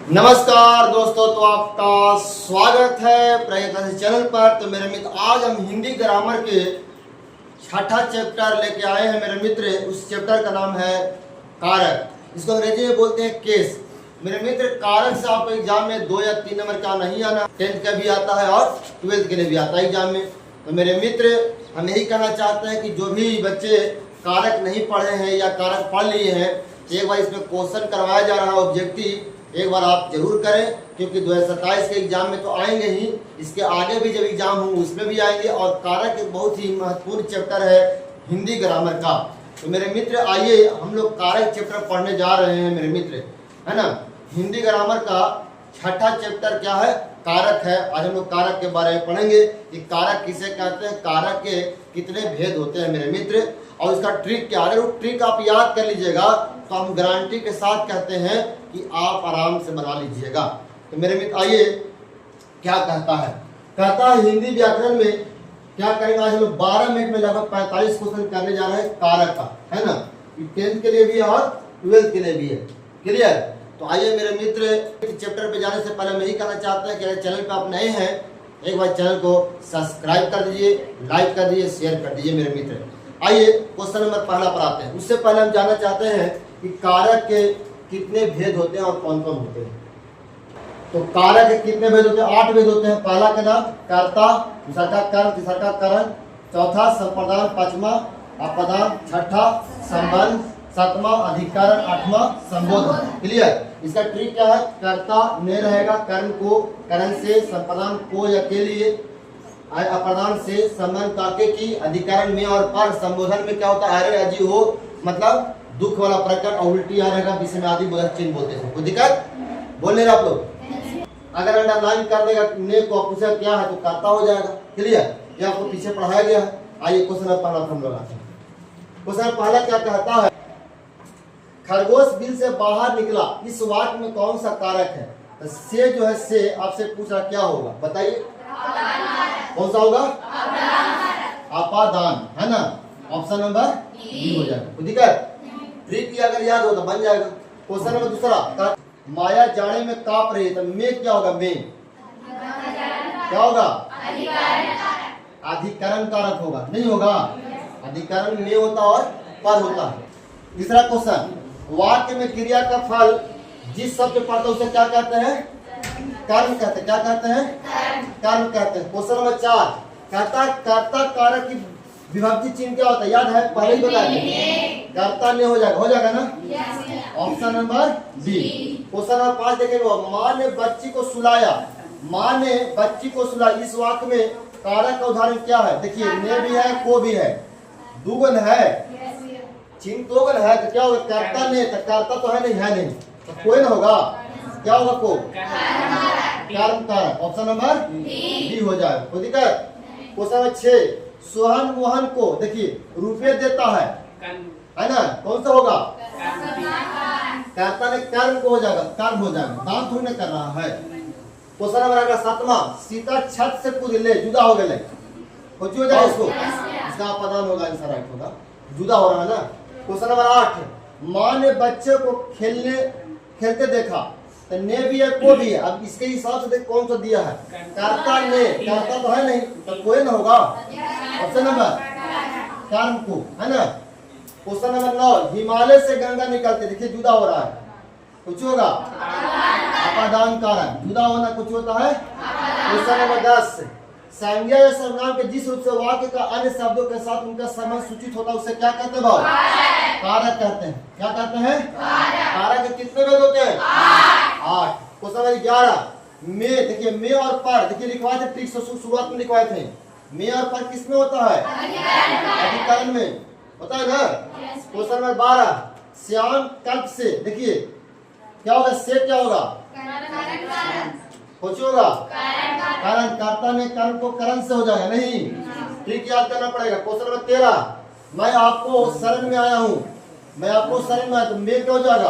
नमस्कार दोस्तों, तो आपका स्वागत है प्रयत्न चैनल पर। तो मेरे मित्र, आज हम हिंदी ग्रामर के छठा चैप्टर लेके आए हैं मेरे मित्र। उस चैप्टर का नाम है कारक। इसको अंग्रेजी में बोलते हैं केस। मेरे मित्र, कारक से आपको एग्जाम में 2 या 3 नंबर का नहीं आना, 10th का भी आता है और 12th के लिए भी आता है एग्जाम में। तो मेरे मित्र, हम यही कहना चाहते हैं कि जो भी बच्चे कारक नहीं पढ़े हैं या कारक पढ़ लिए हैं, एक बार इसमें क्वेश्चन करवाया जा रहा है ऑब्जेक्टिव, एक बार आप जरूर करें, क्योंकि 2027 के एग्जाम में तो आएंगे ही, इसके आगे भी जब एग्जाम हो उसमें भी आएंगे। और कारक एक बहुत ही महत्वपूर्ण चैप्टर है हिंदी ग्रामर का। तो मेरे मित्र, आइए हम लोग कारक चैप्टर पढ़ने जा रहे हैं मेरे मित्र, है ना। हिंदी ग्रामर का छठा चैप्टर क्या है? कारक है। आज हम लोग कारक के बारे में पढ़ेंगे कि कारक किसे कहते हैं, कारक के कितने भेद होते हैं मेरे मित्र, और इसका ट्रिक क्या। अगर वो ट्रिक आप याद कर लीजिएगा तो हम गारंटी के साथ कहते हैं कि आप आराम से बना लीजिएगा। तो मेरे मित्र, आइए क्या कहता है। कहता है हिंदी व्याकरण में क्या करेंगे, आज हम लोग 12 मिनट में लगभग 45 क्वेश्चन करने जा रहे हैं कारक का, है ना। 10th के लिए भी है और 12th के लिए भी है। क्लियर? तो आइए मेरे मित्र, चैप्टर पे जाने से पहले मैं यही कहना चाहता हूँ कि अगर चैनल पे आप नए हैं, एक बार चैनल को सब्सक्राइब कर दीजिए, लाइक कर दीजिए, शेयर कर दीजिए मेरे मित्र। आइए क्वेश्चन नंबर पहला पर आते हैं। उससे पहले हम जानना चाहते हैं कि कारक के कितने भेद होते हैं और कौन कौन होते हैं। तो कारक के कितने भेद होते हैं? 8 भेद होते हैं। पहला का नाम कर्ता, दूसरा का कर्म, तीसरा का करण, चौथा संप्रदान, पांचवा अपदान, छठा संबंध, सातवां अधिकरण, आठवां संबोधन। क्लियर? इसका ट्रिक क्या है? कर्ता ने रहेगा, कर्म को करण से, संप्रदान को या के लिए, अपदान से, संबंध काके की, अधिकरण में और पर, संबोधन में क्या होता है? अरे अजी हो, मतलब दुख वाला प्रकरण, और उल्टी आ रहेगा, जिसे में आदि बोधक चिन्ह बोलते हैं। कोई दिक्कत बोल रहे आप लोग? अगर अंडरलाइन कर देगा ने को पूछा क्या है तो कर्ता हो जाएगा। क्लियर? ये आपको पीछे पढ़ाया गया है। आइए क्वेश्चन पहला हम लोग आते हैं। क्वेश्चन पहला क्या कहता है? खरगोश बिल से बाहर निकला, इस वाक्य में कौन सा कारक है? तो से जो है, से आपसे पूछ रहा क्या होगा, बताइए कौन सा होगा? अपादान, है ना। ऑप्शन नंबर बी हो जाएगा। कोई दिक्कत? ट्रिक की अगर याद हो तो बन जाएगा। क्वेश्चन नंबर दूसरा, माया जाने में कांप रही है, तो में क्या होगा? में क्या होगा? अधिकरण कारक होगा, नहीं होगा? अधिकरण में होता और पर होता है। तीसरा क्वेश्चन, वाक्य में क्रिया का फल जिस शब्द पढ़ता है उसे क्या कहते हैं? कर्म कहते हैं। क्या कहते हैं? कर्म कहते हैं। क्वेश्चन नंबर 4, कहता कर्ता कारक की विभक्ति चिन्ह क्या होता है? याद है? पहले ही बताया, कर्ता ने हो जाएगा ना। Option number B. Question number 5 देखेंगे, माँ ने बच्ची को सुलाया, माँ ने बच्ची को सुलाया, इस वाक्य में कारक का उदाहरण क्या है? देखिए, ने भी है, को भी है, दुगुन है, चिन्ह दोगुन है, तो क्या होगा? कर्ता ने, तो कर्ता तो है नहीं, तो कोई ना होगा, क्या होगा? को, कर्म कारक। ऑप्शन नंबर बी हो जाएगा। कोई दिक्कत? क्वेश्चन नंबर 6, सोहन मोहन को, देखिए, रुपये देता है ना, कौन सा होगा? कर्ता ने कर्म को हो जाएगा, कर्म हो जाएगा, दान थोड़ी ना कर रहा है। क्वेश्चन नंबर अगला 7वां, सीता छत से कूद ले, जुदा हो गए, कुछ हो जाएगा इसको, इसका अपदान होगा, आंसर राइट होगा, जुदा हो रहा है ना। क्वेश्चन नंबर 8, माँ ने बच्चे को खेलते देखा, तो ने भी है, को भी है। अब इसके हिसाब से देख कौन सा दिया है? कर्ता ने, कर्ता तो है नहीं, तो कोई ना होगा। ऑप्शन नंबर कर्म को, है ना। क्वेश्चन नंबर 9, हिमालय से गंगा निकलते, देखिए जुदा हो रहा है, कुछ होगा? अपादान कारक, जुदा होना कुछ होता है। क्वेश्चन नंबर 10, संज्ञा या सर्वनाम के जिस रूप से वाक्य का अन्य शब्दों के साथ उनका संबंध सूचित होता है उसे क्या कहते हैं? भाव कारक कहते हैं। क्या कहते हैं? कारक के कितने भेद होते हैं? 8। क्वेश्चन नंबर 11, में, देखिए में और पर, देखिए लिखवाए थे, ट्रिक से शुरुआत में लिखवाए थे, में और पर किस में होता है? अधिकरण में होता है ना। क्वेश्चन नंबर 12, श्याम कल्प से, देखिए क्या होगा? से क्या होगा? कुछ होगा? कारण, कर्ता ने कर्म को करण से हो जाएगा, नहीं, ठीक याद करना पड़ेगा। क्वेश्चन नंबर 13, मैं आपको शरण में आया हूँ, मैं आपको शरण में आया, तो में क्या हो जाएगा?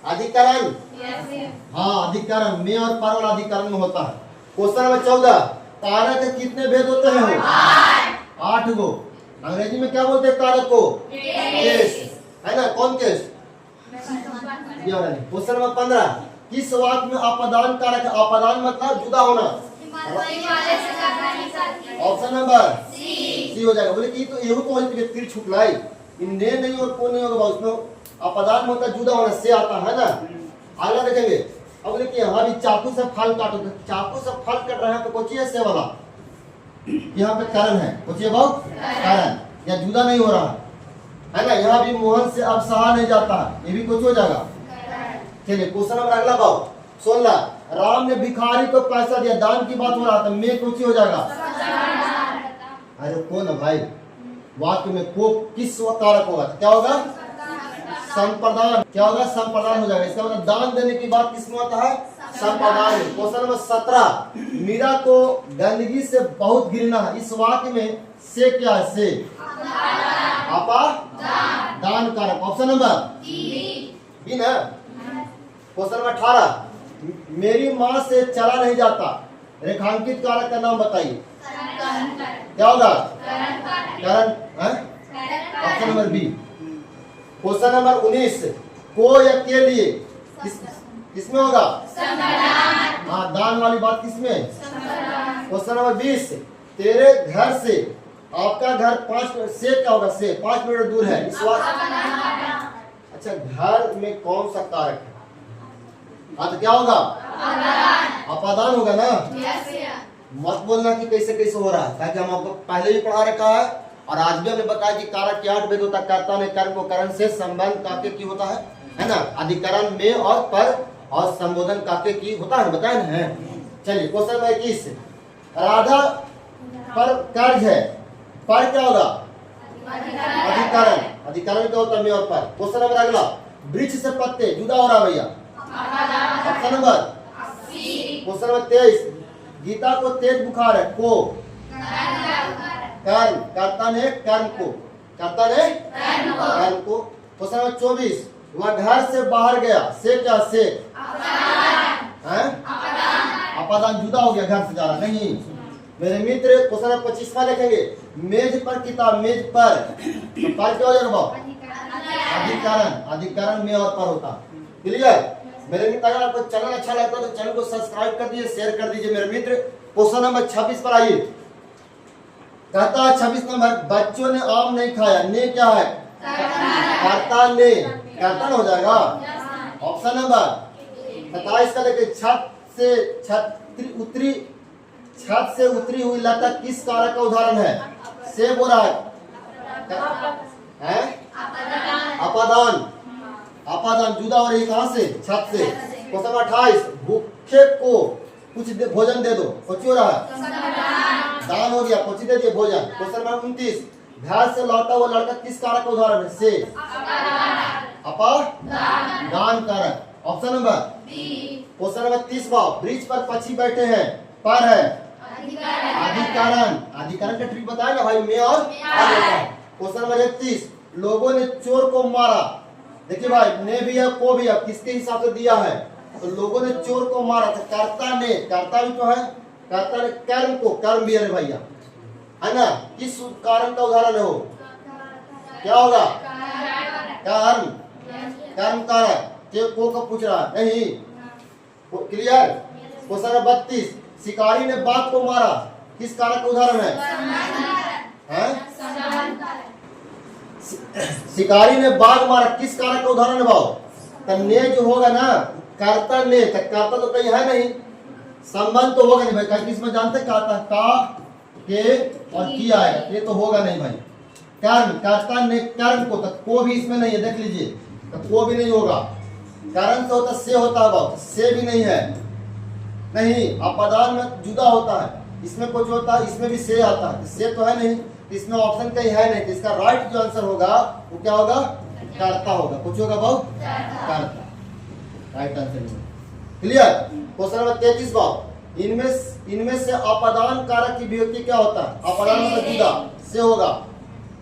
अधिकरण, हाँ अधिकरण, में और पर वाला अधिकरण में होता है। क्वेश्चन नंबर 14, कारक के कितने भेद होते हैं? 8 गो। अंग्रेजी में क्या बोलते हैं कारक को? केस, है ना। कौन केस? क्वेश्चन नंबर 15, किस वाक्य में अपादान कारक है? अपादान मतलब जुदा होना। ऑप्शन नंबर सी हो जाएगा। बोले कि तो एहू तो होई तीर छुटलाई, इन्ने नहीं और को नहीं होगा, उसमें अपादान मतलब जुदा होना से आता है ना। अगला देखेंगे। अब बोले कि यहाँ भी चाकू से फल काटो, तो चाकू से फल कट रहे हैं तो कोची है से वाला, यहाँ पे कारण है, कोची है भाव कारण, या जुदा नहीं हो रहा है ना। यहाँ भी मोहन से अब सहा नहीं जाता, ये भी कुछ हो जाएगा। चलिए क्वेश्चन नंबर अगला भाव 16, राम ने भिखारी को पैसा दिया, दान की बात हो रहा था, में कुछ हो जाएगा। अरे कौन है भाई, वाक्य में को किस कारक होगा, क्या होगा? संप्रदान। क्या होगा? संप्रदान हो जाएगा। इसका मतलब दान देने की बात किसमें आता है? संप्रदान। क्वेश्चन नंबर 17, मीरा को गंदगी से बहुत घृणा है, इस वाक्य में से क्या है? से आपा दान कारक। ऑप्शन नंबर बी ना। क्वेश्चन नंबर 18, मेरी माँ से चला नहीं जाता, रेखांकित कारक का नाम बताइए। क्या होगा? कारण। Option number B. Question number 19, को या के लिए किसमें होगा? हाँ, दान वाली बात किसमें? क्वेश्चन नंबर 20, तेरे घर से आपका घर 5 मिनट से क्या होगा? से 5 मिनट दूर है, इस बात। अच्छा, घर में कौन सा कारक है? हाँ, तो क्या होगा? अपादान होगा ना। मत बोलना कि कैसे कैसे हो रहा है, ताकि हम आपको पहले भी पढ़ा रखा है और आज भी हमने बताया कि कारक के 8 भेद होता है। कर्ता ने कर्म को करण से संबंध काके की होता है ना। अधिकरण में और पर और संबोधन काके की होता है, बताया ना है। चलिए क्वेश्चन नंबर 21, राधा पर कर्ज है, पर क्या होगा? अधिकरण। अधिकरण क्या होता है? में और पर। क्वेश्चन नंबर अगला, वृक्ष से पत्ते जुदा हो रहा भैया। Option number question number 23, Gita को तेज बुखार है, को कर्म, कर्ता ने कर्म को, कर्ता ने कर्म को। क्वेश्चन नंबर 24, वह घर से बाहर गया, से क्या? से अपादान जुदा हो गया, घर से जा रहा नहीं। मेरे मित्र क्वेश्चन नंबर 25 लिखेंगे, मेज पर किताब, मेज पर, तो पर क्या हो जाएगा? अधिकरण। अधिकरण में और पर होता। क्लियर मेरे मित्र? अगर आपको चैनल अच्छा लगता है तो चैनल को सब्सक्राइब कर दीजिए, शेयर कर दीजिए। मेरे मित्र क्वेश्चन नंबर 26 पर आइए। कहता है 26 नंबर, बच्चों ने आम नहीं खाया, ने क्या है? कर्ता ने, कर्ता हो जाएगा। ऑप्शन नंबर 27 का लेके, छत से उतरी हुई लता किस कारक का उदाहरण है? से बोल रहा है अपादान। अपादान जुदा हो रही कहां से? छत से। क्वेश्चन 28, भूखे को कुछ भोजन दे दो, कुछ हो रहा है? दान हो गया, कुछ दे दिए भोजन। क्वेश्चन नंबर 29, घर से लौटा हुआ लड़का किस कारक का उदाहरण है? से अपादान कारक। ऑप्शन नंबर क्वेश्चन नंबर 30, वृक्ष पर पक्षी बैठे हैं, पर है अधिकरण। अधिकरण का ट्रिक बताया ना भाई, में और क्वेश्चन नंबर 31, लोगों ने चोर को मारा, देखिए भाई ने भी है को भी है, किसके हिसाब से दिया है? तो लोगों ने चोर को मारा, तो कर्ता ने, कर्ता भी तो है, कर्ता ने कर्म को, कर्म भी है भैया, है ना। किस कारण का उदाहरण है वो? क्या होगा? कर्म। कर्म कारक के को का पूछ रहा है नहीं। क्लियर? क्वेश्चन नंबर 32, शिकारी ने बाघ को मारा, किस कारक का उदाहरण है? शिकारी ने बाघ मारा, किस कारक का उदाहरण है भाव? तो ने जो होगा ना, कर्ता ने, तो कर्ता तो कहीं है नहीं, संबंध तो होगा नहीं भाई, क्योंकि इसमें जानते कहता का के और की आएगा, ये तो होगा नहीं भाई। कर्म, कर्ता ने कर्म को, तो को भी इसमें नहीं है, देख लीजिए, तो को भी नहीं होगा। कारण से होता से होता है भाव, से भी नहीं है, नहीं। अपादान में जुदा होता है, इसमें कुछ होता है, इसमें भी से आता है, से तो है नहीं, इसमें ऑप्शन कहीं है नहीं, तो इसका राइट जो आंसर होगा वो क्या होगा? कर्ता होगा। कुछ होगा भाव? कर्ता, right answer. Clear? Question number 33 भाव, इनमें से अपादान कारक की विभक्ति क्या होता है? अपादान मतलब जुदा, से होगा।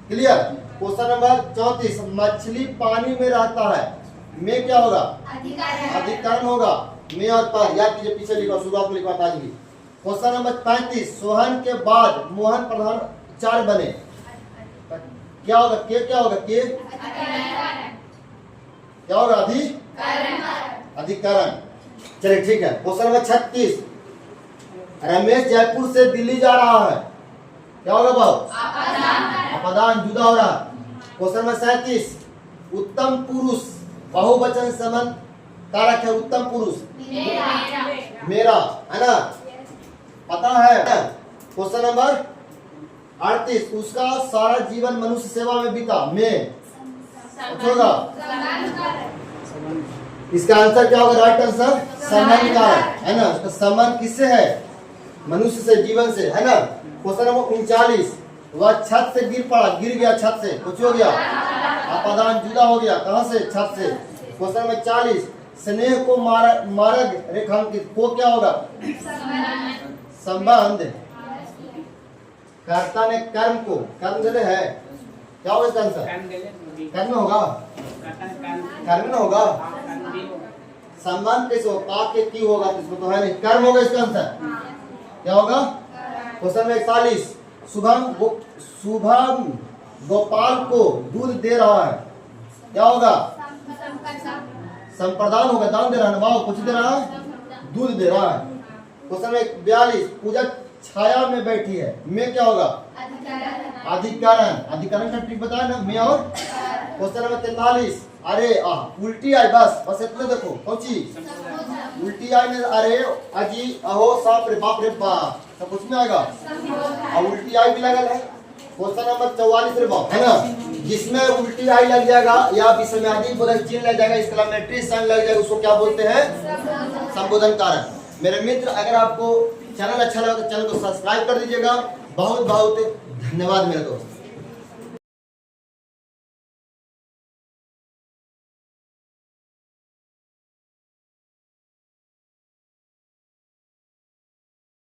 क्लियर? क्वेश्चन नंबर 34, मछली पानी में रहता है, में क्या होगा? अधिकरण होगा, में और पर। याद कीजिए, पीछे लिखा, शुरुआत में लिखा था आज भी। क्वेश्चन नंबर 35, सोहन के बाद मोहन प्रधान 4 बने, क्या होगा? के क्या होगा? के क्या होगा? अधिकरण। चलिए ठीक है। क्वेश्चन नंबर 36, रमेश जयपुर से दिल्ली जा रहा है, क्या होगा बाबू? अपदान, जुदा हो रहा। क्वेश्चन नंबर 37, उत्तम पुरुष बहुवचन संबंध कारक है। उत्तम पुरुष मेरा, है ना, पता है। क्वेश्चन नंबर 38, उसका सारा जीवन मनुष्य सेवा में बीता। में होगा, इसका आंसर क्या होगा? राइट आंसर संबंध कारक, है ना। तो संबंध किससे है? मनुष्य से, जीवन से, है ना। क्वेश्चन नंबर 39, वह छत से गिर पड़ा, गिर गया छत से, कुछ हो गया, अपदान, जुदा हो गया, कहां से? छत से। क्वेश्चन नंबर 40, स्नेह को मार्ग रेखांकित, को क्या होगा? संबंध, कर्ता ने कर्म को, कर्म गले है, क्या होगा इसका आंसर? कर्म में होगा, कर्म में होगा। संबंध कैसे होगा? का के की होगा, इसमें तो है नहीं, कर्म होगा इसका आंसर, क्या होगा? क्वेश्चन नंबर 41, शुभम गोपाल को दूध दे रहा है, क्या होगा? संप्रदान होगा, दान दे रहा है, वाह, कुछ दे रहा है, दूध दे रहा है। क्वेश्चन नंबर 42, पूजा छाया में बैठी है, में क्या होगा? अधिकरण, अधिकरण का ट्रिक बताया ना, में और। क्वेश्चन नंबर 43, अरे उल्टी आई, बस इतना देखो, पहुंची उल्टी आई में, अरे अजी अहो साप रे बाप रे बाप, सब कुछ में आएगा, और उल्टी आई भी लगल है। क्वेश्चन नंबर 44 रे बाप, है ना, जिसमें उल्टी आई लग जाएगा या विसर्जनादि बोधक चिन्ह लग जाएगा, एक्सक्लेमेटरी साइन लग जाएगा, उसको क्या बोलते हैं? संबोधन कारक। मेरे मित्र, अगर आपको चैनल अच्छा लगा तो चैनल को सब्सक्राइब कर दीजिएगा। बहुत बहुत धन्यवाद मेरे दोस्त।